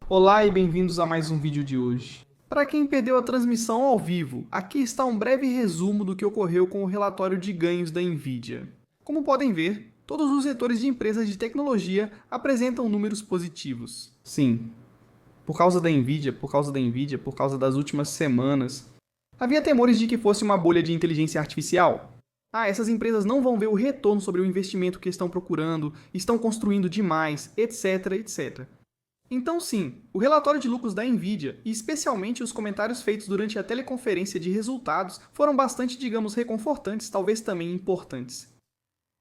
Olá e bem-vindos a mais um vídeo de hoje. Para quem perdeu a transmissão ao vivo, aqui está um breve resumo do que ocorreu com o relatório de ganhos da Nvidia. Como podem ver, todos os setores de empresas de tecnologia apresentam números positivos. Sim, por causa da Nvidia, por causa das últimas semanas, havia temores de que fosse uma bolha de inteligência artificial. Essas empresas não vão ver o retorno sobre o investimento que estão procurando, estão construindo demais, etc, etc. Então sim, o relatório de lucros da Nvidia, e especialmente os comentários feitos durante a teleconferência de resultados, foram bastante, digamos, reconfortantes, talvez também importantes.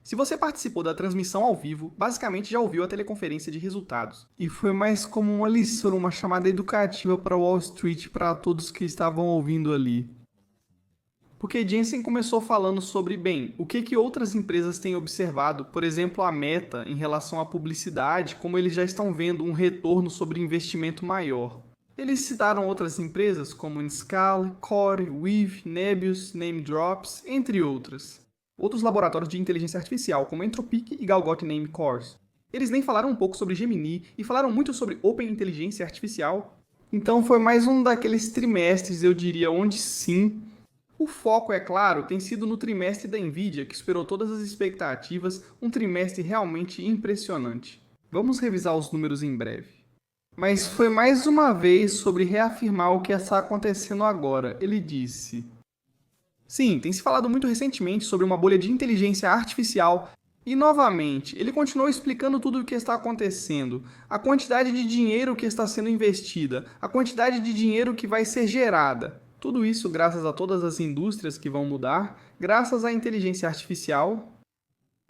Se você participou da transmissão ao vivo, basicamente já ouviu a teleconferência de resultados. E foi mais como uma lição, uma chamada educativa para Wall Street, para todos que estavam ouvindo ali. Porque Jensen começou falando sobre, o que outras empresas têm observado, por exemplo, a Meta, em relação à publicidade, como eles já estão vendo um retorno sobre investimento maior. Eles citaram outras empresas como Inscale, Core, Weave, Nebius, NameDrops, entre outras. Outros laboratórios de inteligência artificial, como Anthropic e Galgot Name Cores. Eles nem falaram um pouco sobre Gemini e falaram muito sobre Open Inteligência Artificial. Então foi mais um daqueles trimestres, eu diria, onde sim, o foco, é claro, tem sido no trimestre da Nvidia, que superou todas as expectativas, um trimestre realmente impressionante. Vamos revisar os números em breve. Mas foi mais uma vez sobre reafirmar o que está acontecendo agora. Ele disse: sim, tem se falado muito recentemente sobre uma bolha de inteligência artificial. E novamente, ele continuou explicando tudo o que está acontecendo, a quantidade de dinheiro que está sendo investida, a quantidade de dinheiro que vai ser gerada. Tudo isso graças a todas as indústrias que vão mudar, graças à inteligência artificial.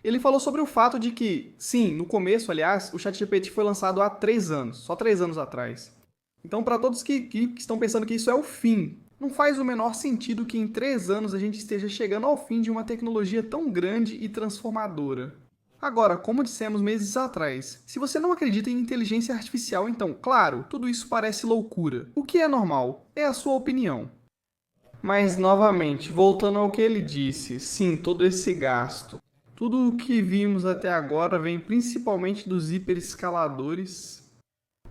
Ele falou sobre o fato de que, sim, no começo, aliás, o ChatGPT foi lançado há 3 anos, só 3 anos atrás. Então, para todos que estão pensando que isso é o fim, não faz o menor sentido que em 3 anos a gente esteja chegando ao fim de uma tecnologia tão grande e transformadora. Agora, como dissemos meses atrás, se você não acredita em inteligência artificial, então, claro, tudo isso parece loucura. O que é normal? É a sua opinião. Mas, novamente, voltando ao que ele disse, sim, todo esse gasto. Tudo o que vimos até agora vem principalmente dos hiperescaladores.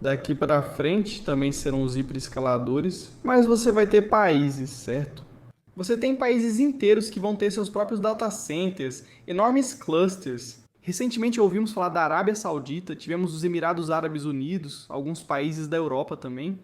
Daqui para frente também serão os hiperescaladores, mas você vai ter países, certo? Você tem países inteiros que vão ter seus próprios data centers, enormes clusters. Recentemente ouvimos falar da Arábia Saudita, tivemos os Emirados Árabes Unidos, alguns países da Europa também.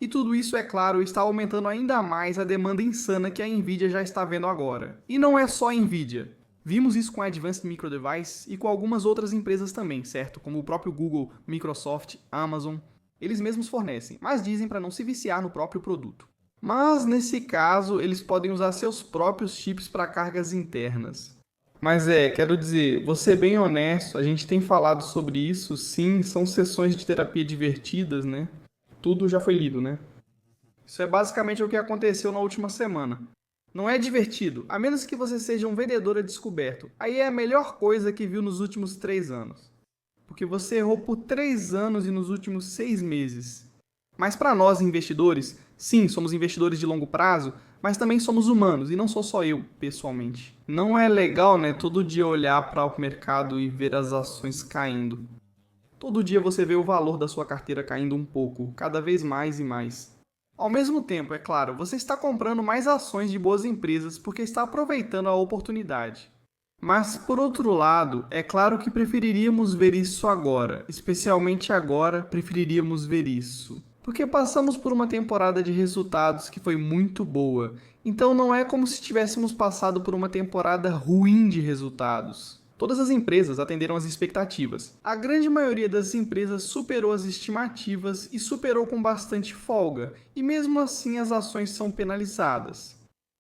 E tudo isso, é claro, está aumentando ainda mais a demanda insana que a Nvidia já está vendo agora. E não é só a Nvidia. Vimos isso com a Advanced Micro Device e com algumas outras empresas também, certo? Como o próprio Google, Microsoft, Amazon. Eles mesmos fornecem, mas dizem para não se viciar no próprio produto. Mas, nesse caso, eles podem usar seus próprios chips para cargas internas. Mas quero dizer, vou ser bem honesto, a gente tem falado sobre isso, sim, são sessões de terapia divertidas, né? Tudo já foi lido, né? Isso é basicamente o que aconteceu na última semana. Não é divertido, a menos que você seja um vendedor a descoberto. Aí é a melhor coisa que viu nos últimos 3 anos. Porque você errou por 3 anos e nos últimos 6 meses. Mas para nós investidores, sim, somos investidores de longo prazo, mas também somos humanos, e não sou só eu, pessoalmente. Não é legal, né, todo dia olhar para o mercado e ver as ações caindo. Todo dia você vê o valor da sua carteira caindo um pouco, cada vez mais e mais. Ao mesmo tempo, é claro, você está comprando mais ações de boas empresas porque está aproveitando a oportunidade. Mas, por outro lado, é claro que preferiríamos ver isso agora, especialmente agora preferiríamos ver isso. Porque passamos por uma temporada de resultados que foi muito boa, então não é como se tivéssemos passado por uma temporada ruim de resultados. Todas as empresas atenderam às expectativas. A grande maioria das empresas superou as estimativas e superou com bastante folga, e mesmo assim as ações são penalizadas.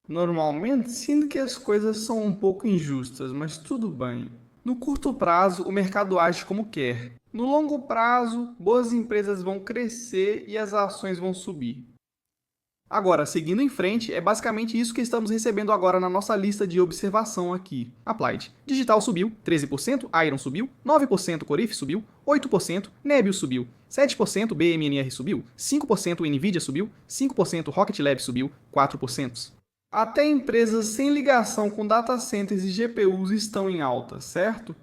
Normalmente, sinto que as coisas são um pouco injustas, mas tudo bem. No curto prazo, o mercado age como quer. No longo prazo, boas empresas vão crescer e as ações vão subir. Agora, seguindo em frente, é basicamente isso que estamos recebendo agora na nossa lista de observação aqui. Applied. Digital subiu, 13%, Iron subiu, 9% Corif subiu, 8% Nebius subiu, 7% BMNR subiu, 5% Nvidia subiu, 5% Rocket Lab subiu, 4%. Até empresas sem ligação com data centers e GPUs estão em alta, certo?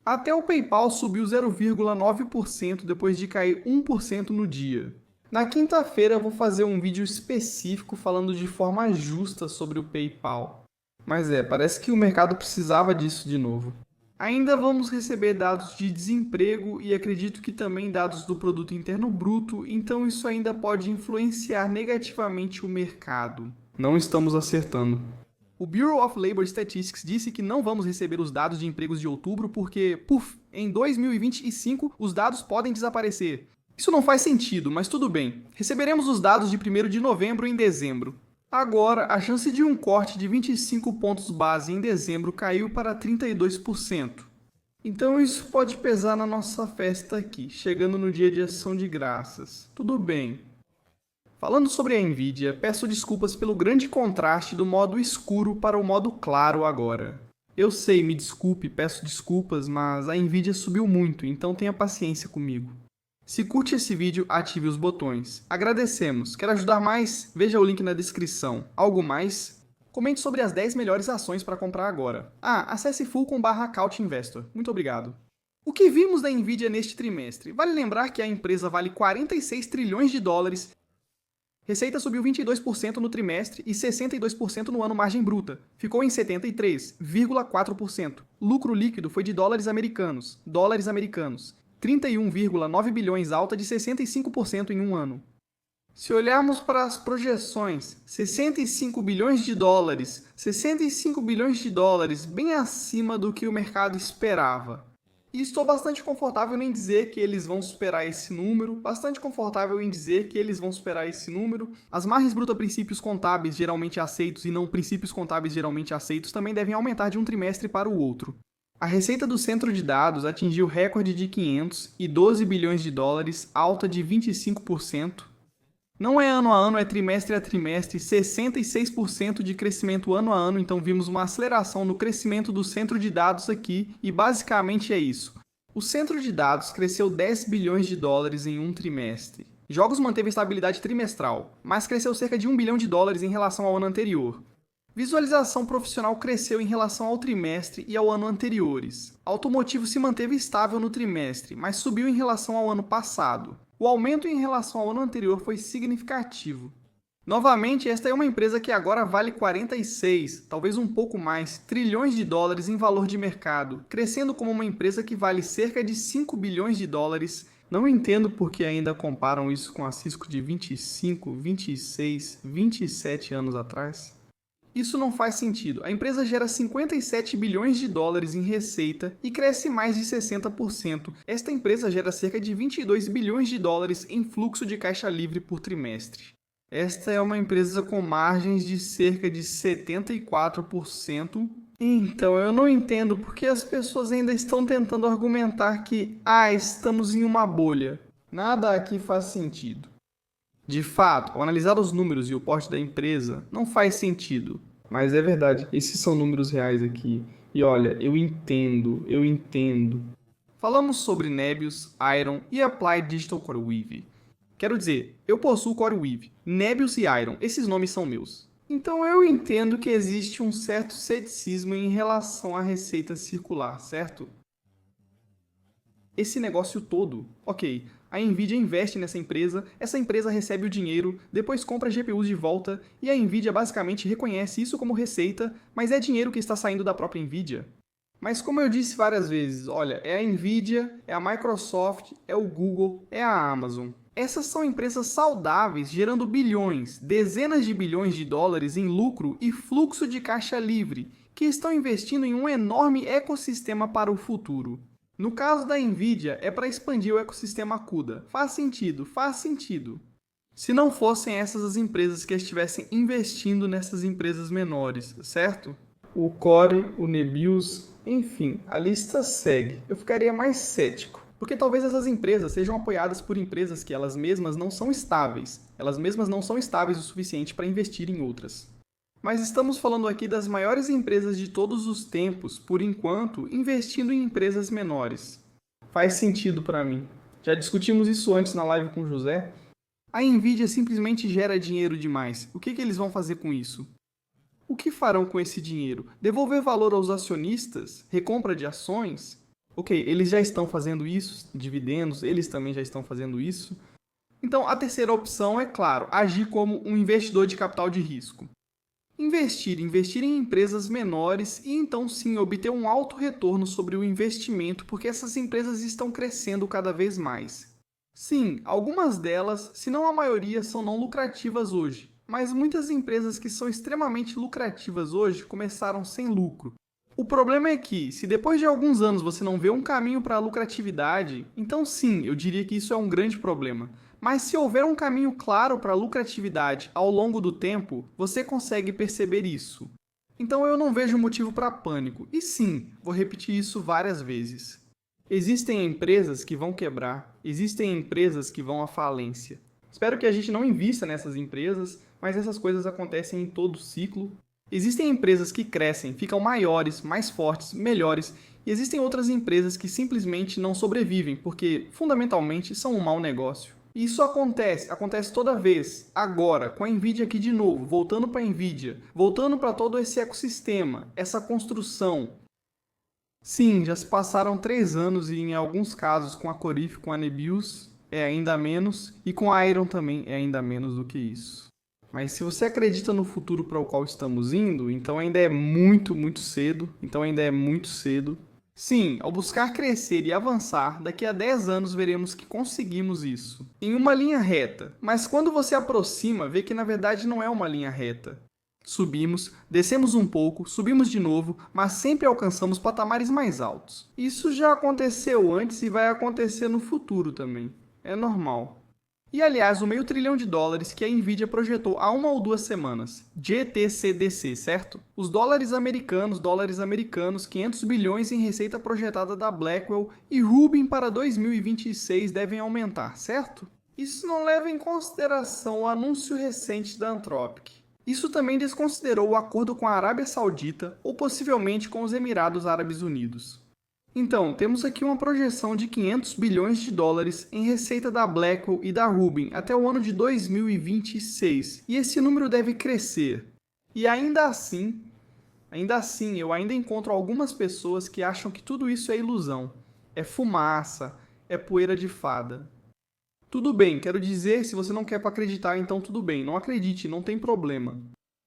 Até o PayPal subiu 0,9% depois de cair 1% no dia. Na quinta-feira eu vou fazer um vídeo específico falando de forma justa sobre o PayPal. Mas parece que o mercado precisava disso de novo. Ainda vamos receber dados de desemprego e acredito que também dados do produto interno bruto, então isso ainda pode influenciar negativamente o mercado. Não estamos acertando. O Bureau of Labor Statistics disse que não vamos receber os dados de empregos de outubro porque, em 2025 os dados podem desaparecer. Isso não faz sentido, mas tudo bem. Receberemos os dados de 1º de novembro em dezembro. Agora, a chance de um corte de 25 pontos base em dezembro caiu para 32%. Então isso pode pesar na nossa festa aqui, chegando no dia de ação de graças. Tudo bem. Falando sobre a Nvidia, peço desculpas pelo grande contraste do modo escuro para o modo claro agora. Eu sei, me desculpe, peço desculpas, mas a Nvidia subiu muito, então tenha paciência comigo. Se curte esse vídeo, ative os botões. Agradecemos. Quer ajudar mais? Veja o link na descrição. Algo mais? Comente sobre as 10 melhores ações para comprar agora. Acesse full.com/CouchInvestor. Muito obrigado. O que vimos da Nvidia neste trimestre? Vale lembrar que a empresa vale 46 trilhões de dólares. Receita subiu 22% no trimestre e 62% no ano margem bruta. Ficou em 73,4%. Lucro líquido foi de dólares americanos. 31,9 bilhões, alta de 65% em um ano. Se olharmos para as projeções, 65 bilhões de dólares, bem acima do que o mercado esperava. E estou bastante confortável em dizer que eles vão superar esse número, As margens brutas princípios contábeis geralmente aceitos e não princípios contábeis geralmente aceitos também devem aumentar de um trimestre para o outro. A receita do centro de dados atingiu recorde de 512 bilhões de dólares, alta de 25%. Não é ano a ano, é trimestre a trimestre, 66% de crescimento ano a ano, então vimos uma aceleração no crescimento do centro de dados aqui, e basicamente é isso. O centro de dados cresceu 10 bilhões de dólares em um trimestre. Jogos manteve estabilidade trimestral, mas cresceu cerca de 1 bilhão de dólares em relação ao ano anterior. Visualização profissional cresceu em relação ao trimestre e ao ano anteriores. Automotivo se manteve estável no trimestre, mas subiu em relação ao ano passado. O aumento em relação ao ano anterior foi significativo. Novamente, esta é uma empresa que agora vale 46, talvez um pouco mais, trilhões de dólares em valor de mercado, crescendo como uma empresa que vale cerca de 5 bilhões de dólares. Não entendo por que ainda comparam isso com a Cisco de 25, 26, 27 anos atrás. Isso não faz sentido. A empresa gera 57 bilhões de dólares em receita e cresce mais de 60%. Esta empresa gera cerca de 22 bilhões de dólares em fluxo de caixa livre por trimestre. Esta é uma empresa com margens de cerca de 74%. Então, eu não entendo porque as pessoas ainda estão tentando argumentar que, estamos em uma bolha. Nada aqui faz sentido. De fato, ao analisar os números e o porte da empresa, não faz sentido. Mas é verdade, esses são números reais aqui. E olha, eu entendo. Falamos sobre Nebius, Iron e Applied Digital CoreWeave. Quero dizer, eu possuo CoreWeave, Nebius e Iron, esses nomes são meus. Então eu entendo que existe um certo ceticismo em relação à receita circular, certo? Esse negócio todo, ok, a Nvidia investe nessa empresa, essa empresa recebe o dinheiro, depois compra GPUs de volta, e a Nvidia basicamente reconhece isso como receita, mas é dinheiro que está saindo da própria Nvidia. Mas como eu disse várias vezes, olha, é a Nvidia, é a Microsoft, é o Google, é a Amazon. Essas são empresas saudáveis, gerando bilhões, dezenas de bilhões de dólares em lucro e fluxo de caixa livre, que estão investindo em um enorme ecossistema para o futuro. No caso da Nvidia, é para expandir o ecossistema CUDA. Faz sentido. Se não fossem essas as empresas que estivessem investindo nessas empresas menores, certo? O Core, o Nebius, enfim, a lista segue. Eu ficaria mais cético, porque talvez essas empresas sejam apoiadas por empresas que elas mesmas não são estáveis. Elas mesmas não são estáveis o suficiente para investir em outras. Mas estamos falando aqui das maiores empresas de todos os tempos, por enquanto, investindo em empresas menores. Faz sentido para mim. Já discutimos isso antes na live com o José. A Nvidia simplesmente gera dinheiro demais. O que eles vão fazer com isso? O que farão com esse dinheiro? Devolver valor aos acionistas? Recompra de ações? Ok, eles já estão fazendo isso, dividendos, eles também já estão fazendo isso. Então, a terceira opção é, claro, agir como um investidor de capital de risco. Investir em empresas menores e então sim obter um alto retorno sobre o investimento, porque essas empresas estão crescendo cada vez mais. Sim, algumas delas, se não a maioria, são não lucrativas hoje, mas muitas empresas que são extremamente lucrativas hoje começaram sem lucro. O problema é que, se depois de alguns anos você não vê um caminho para a lucratividade, então sim, eu diria que isso é um grande problema. Mas se houver um caminho claro para a lucratividade ao longo do tempo, você consegue perceber isso. Então eu não vejo motivo para pânico. E sim, vou repetir isso várias vezes. Existem empresas que vão quebrar, existem empresas que vão à falência. Espero que a gente não invista nessas empresas, mas essas coisas acontecem em todo ciclo. Existem empresas que crescem, ficam maiores, mais fortes, melhores, e existem outras empresas que simplesmente não sobrevivem porque, fundamentalmente, são um mau negócio. E isso acontece toda vez. Agora, com a Nvidia aqui de novo, voltando para a Nvidia, voltando para todo esse ecossistema, essa construção. Sim, já se passaram 3 anos e em alguns casos com a Corif, com a Nebius, é ainda menos, e com a Iron também é ainda menos do que isso. Mas se você acredita no futuro para o qual estamos indo, então ainda é muito, muito cedo. Sim, ao buscar crescer e avançar, daqui a 10 anos veremos que conseguimos isso. Em uma linha reta, mas quando você aproxima, vê que na verdade não é uma linha reta. Subimos, descemos um pouco, subimos de novo, mas sempre alcançamos patamares mais altos. Isso já aconteceu antes e vai acontecer no futuro também. É normal. E aliás, o meio trilhão de dólares que a Nvidia projetou há 1 ou 2 semanas, GTCDC, certo? Os dólares americanos, 500 bilhões em receita projetada da Blackwell e Rubin para 2026 devem aumentar, certo? Isso não leva em consideração o anúncio recente da Anthropic. Isso também desconsiderou o acordo com a Arábia Saudita ou possivelmente com os Emirados Árabes Unidos. Então, temos aqui uma projeção de 500 bilhões de dólares em receita da Blackwell e da Rubin até o ano de 2026, e esse número deve crescer. E ainda assim, eu ainda encontro algumas pessoas que acham que tudo isso é ilusão, é fumaça, é poeira de fada. Tudo bem, quero dizer, se você não quer para acreditar, então tudo bem, não acredite, não tem problema.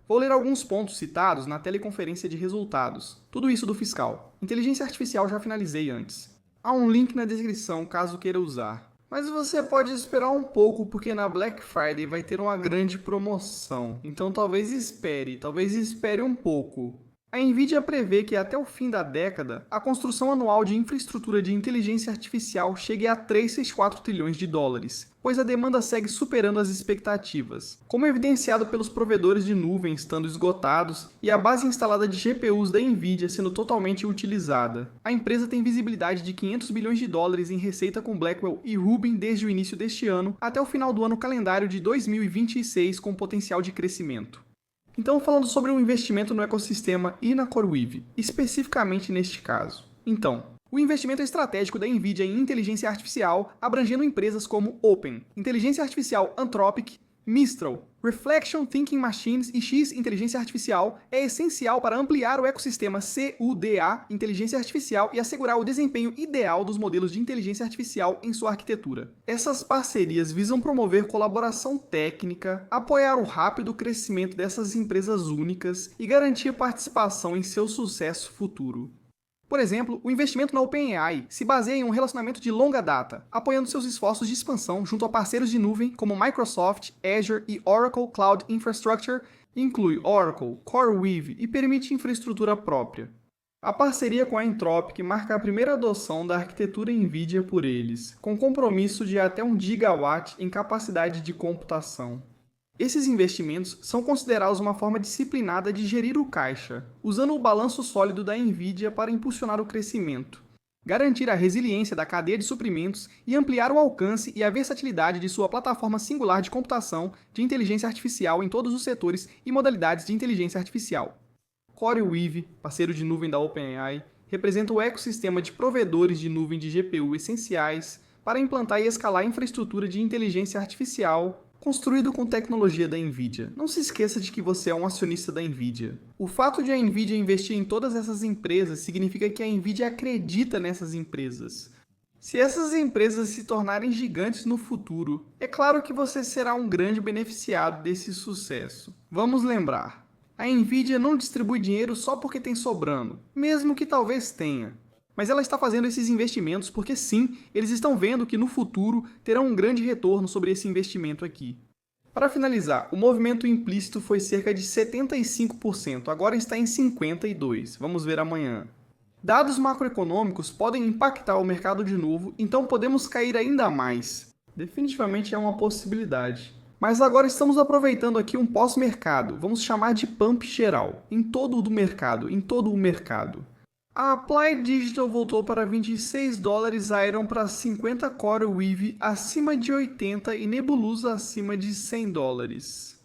Vou ler alguns pontos citados na teleconferência de resultados. Tudo isso do fiscal. Inteligência artificial já finalizei antes. Há um link na descrição caso queira usar. Mas você pode esperar um pouco porque na Black Friday vai ter uma grande promoção. Então talvez espere um pouco. A Nvidia prevê que até o fim da década, a construção anual de infraestrutura de inteligência artificial chegue a 364 trilhões de dólares, pois a demanda segue superando as expectativas, como evidenciado pelos provedores de nuvem estando esgotados e a base instalada de GPUs da Nvidia sendo totalmente utilizada. A empresa tem visibilidade de 500 bilhões de dólares em receita com Blackwell e Rubin desde o início deste ano até o final do ano calendário de 2026 com potencial de crescimento. Então, falando sobre o investimento no ecossistema e na CoreWeave, especificamente neste caso. Então, o investimento estratégico da Nvidia em inteligência artificial, abrangendo empresas como Open, Inteligência Artificial Anthropic, Mistral, Reflection Thinking Machines e X Inteligência Artificial é essencial para ampliar o ecossistema CUDA Inteligência Artificial e assegurar o desempenho ideal dos modelos de inteligência artificial em sua arquitetura. Essas parcerias visam promover colaboração técnica, apoiar o rápido crescimento dessas empresas únicas e garantir participação em seu sucesso futuro. Por exemplo, o investimento na OpenAI se baseia em um relacionamento de longa data, apoiando seus esforços de expansão junto a parceiros de nuvem como Microsoft, Azure e Oracle Cloud Infrastructure, inclui Oracle, CoreWeave e permite infraestrutura própria. A parceria com a Anthropic marca a primeira adoção da arquitetura NVIDIA por eles, com compromisso de até 1 gigawatt em capacidade de computação. Esses investimentos são considerados uma forma disciplinada de gerir o caixa, usando o balanço sólido da Nvidia para impulsionar o crescimento, garantir a resiliência da cadeia de suprimentos e ampliar o alcance e a versatilidade de sua plataforma singular de computação de inteligência artificial em todos os setores e modalidades de inteligência artificial. CoreWeave, parceiro de nuvem da OpenAI, representa o ecossistema de provedores de nuvem de GPU essenciais para implantar e escalar a infraestrutura de inteligência artificial construído com tecnologia da Nvidia. Não se esqueça de que você é um acionista da Nvidia. O fato de a Nvidia investir em todas essas empresas significa que a Nvidia acredita nessas empresas. Se essas empresas se tornarem gigantes no futuro, é claro que você será um grande beneficiado desse sucesso. Vamos lembrar, a Nvidia não distribui dinheiro só porque tem sobrando, mesmo que talvez tenha. Mas ela está fazendo esses investimentos porque sim, eles estão vendo que no futuro terão um grande retorno sobre esse investimento aqui. Para finalizar, o movimento implícito foi cerca de 75%, agora está em 52%. Vamos ver amanhã. Dados macroeconômicos podem impactar o mercado de novo, então podemos cair ainda mais. Definitivamente é uma possibilidade. Mas agora estamos aproveitando aqui um pós-mercado, vamos chamar de pump geral, em todo o mercado. A Applied Digital voltou para $26, Iron para 50 Core Weave acima de 80 e Nebulosa acima de $100.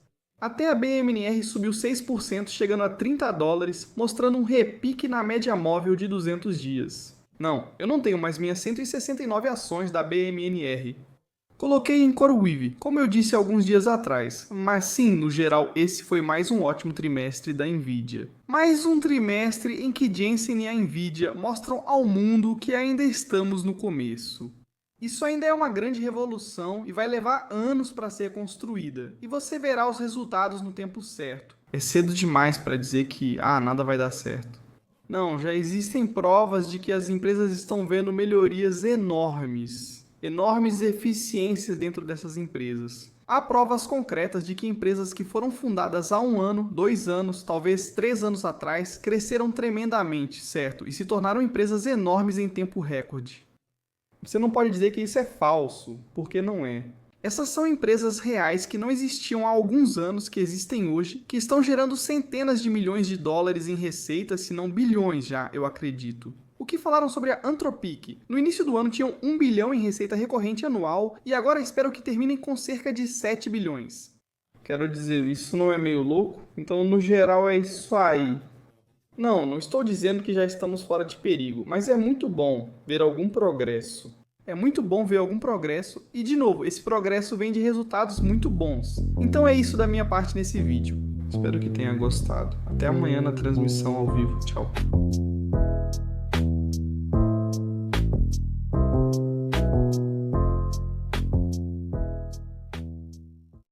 Até a BMNR subiu 6%, chegando a $30, mostrando um repique na média móvel de 200 dias. Não, eu não tenho mais minhas 169 ações da BMNR. Coloquei em CoreWeave, como eu disse alguns dias atrás, mas sim, no geral, esse foi mais um ótimo trimestre da Nvidia. Mais um trimestre em que Jensen e a Nvidia mostram ao mundo que ainda estamos no começo. Isso ainda é uma grande revolução e vai levar anos para ser construída, e você verá os resultados no tempo certo. É cedo demais para dizer que, nada vai dar certo. Não, já existem provas de que as empresas estão vendo melhorias enormes eficiências dentro dessas empresas. Há provas concretas de que empresas que foram fundadas há 1 ano, 2 anos, talvez 3 anos atrás, cresceram tremendamente, certo? E se tornaram empresas enormes em tempo recorde. Você não pode dizer que isso é falso, porque não é. Essas são empresas reais que não existiam há alguns anos, que existem hoje, que estão gerando centenas de milhões de dólares em receitas, se não bilhões já, eu acredito. O que falaram sobre a Anthropic? No início do ano tinham 1 bilhão em receita recorrente anual e agora espero que terminem com cerca de 7 bilhões. Quero dizer, isso não é meio louco? Então, no geral, é isso aí. Não estou dizendo que já estamos fora de perigo, mas é muito bom ver algum progresso. E, de novo, esse progresso vem de resultados muito bons. Então é isso da minha parte nesse vídeo. Espero que tenha gostado. Até amanhã na transmissão ao vivo. Tchau.